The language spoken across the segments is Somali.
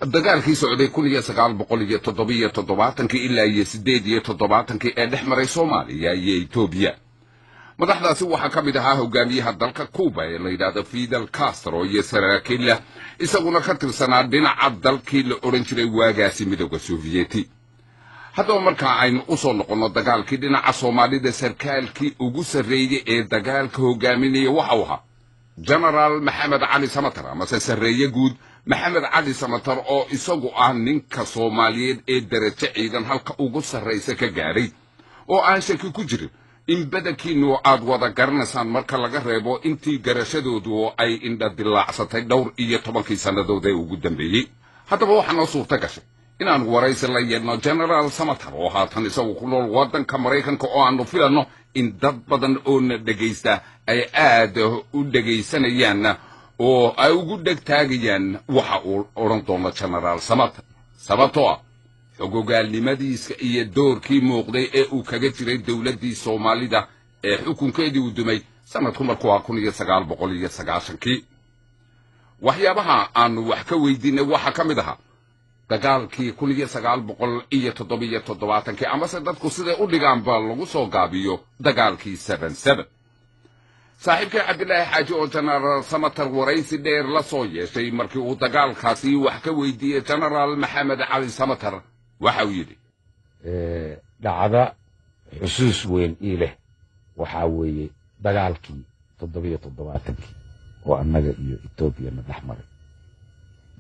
dagaalkii socday 1977 ilaa 1978 ee dhex maray Soomaaliya iyo Itoobiya. madaxdaasi waxaa ka mid ahaa hogaamiyaha dalka Cuba ee la yiraahdo Fidel Castro iyo saraakiil isaguna ka tirsanaa dhinaca dalkii la oran jiray waagaasi midowga Soviyeeti. haddaba marka aynu u soo noqono dagaalkii dhinaca Soomaalida sarkaalkii ugu sarreeyay ee dagaalka hogaaminaya waxa uu ahaa General Maxamed Cali Samatar ama sarreeye guud Maxamed Cali Samatar oo isagu ah ninka Soomaaliyeed ee darajo ciidan halka ugu sarreysa ka gaaray oo aan shaki ku jirin in badankiinu aad wada garanaysaan marka laga reebo intii garashadoodu ay indha dilaacsatay dhowr iyo 10 sanadood ee ugu dambeeyay. haddaba waxaa noo suurta gashay inaan waraysi la yeelno General Samatar oo haatan isagu ku nool waddanka Mareykanka oo aanu filanno in dad badan oo na dhageysta ay aad u dhageysanayaan oo ay ugu dhagtaagayaan waxa uu oran doono General Samatar sababtoo ah xogogaalnimadiisa iyo doorkii muuqday ee uu kaga jiray dawladdii Soomaalida ee xukunkeedii u dumay sanadku markuu 1990 waxyaabaha aanu wax ka weydiinay waxa ka mid ahaa dagaalkii 1977 ama se dadku siday u dhigaan ba lagu soo gaabiyo dagaalkii 77. saaxiibkii Cabdilaahi Xaaji oo General Samatar waraysi dheer la soo yeeshay markii uu dagaalkaasi wax ka weydiiyay General Maxamed Cali Samatar waxa uu yidhi dhacda xusuus weyn ii leh waxa weeye dagaalkii 77 oo annaga iyo Itoobiya na dhex maray.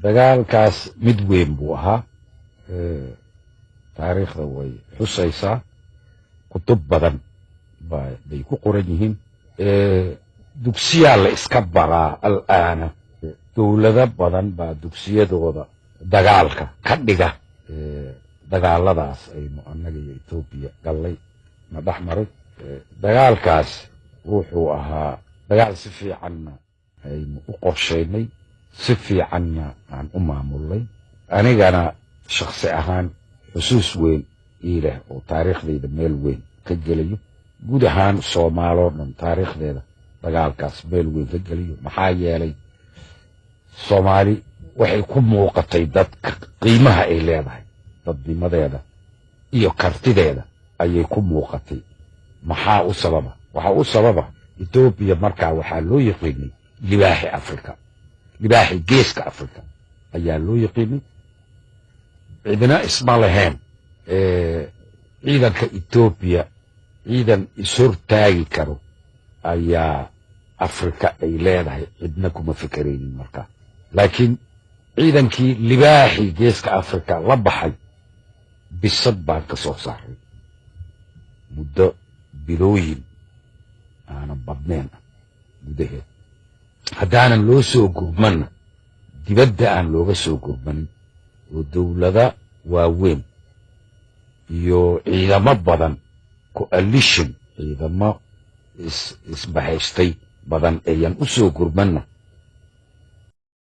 dagaalkaas mid weyn buu ahaa taariikhda way xusaysaa kutub badan bay ku qoran yihiin dugsiyaa la iska baraa al'aana dowlado badan baa dugsiyadooda dagaalka ka dhiga dagaaladaas aynu annaga iyo Itoobiya gallay na dhex maray. dagaalkaas wuxuu ahaa dagaal si fiicanna aynu u qorshaynay si fiicanna aan u maamulnay. anigana shakhsi ahaan xusuus weyn ii leh oo taariikhdayda meel weyn ka gelayo guud ahaan Soomaaloo dhan taariikhdeeda dagaalkaas meel weyn ka gelayo maxaa yeelay Soomaali waxay ku muuqatay dadka qiimaha ay leedahay dadnimadeeda iyo kartideeda ayay ku muuqatay. maxaa u sababa waxa u sababa Itoobiya markaa waxaa loo yaqaanay libaaxi Afrika libaaxi geeska Afrika ayaa loo yaqaanay. cidina isma lahayn ciidanka Itoobiya ciidan ishortaagi karo ayaa Afrika ay leedahay cidna kuma fikraynin markaa. laakiin ciidankii libaaxi geeska Afrika la baxay bisad baan ka soo saaray muddo bilooyin aanan badnayn gudaheed. haddaanan loo soo gurmanna dibadda aan looga soo gurmanin oo dowlada waaweyn iyo ciidamo badan coalition ciidamo isbahaystay badan ayaan u soo gurmanna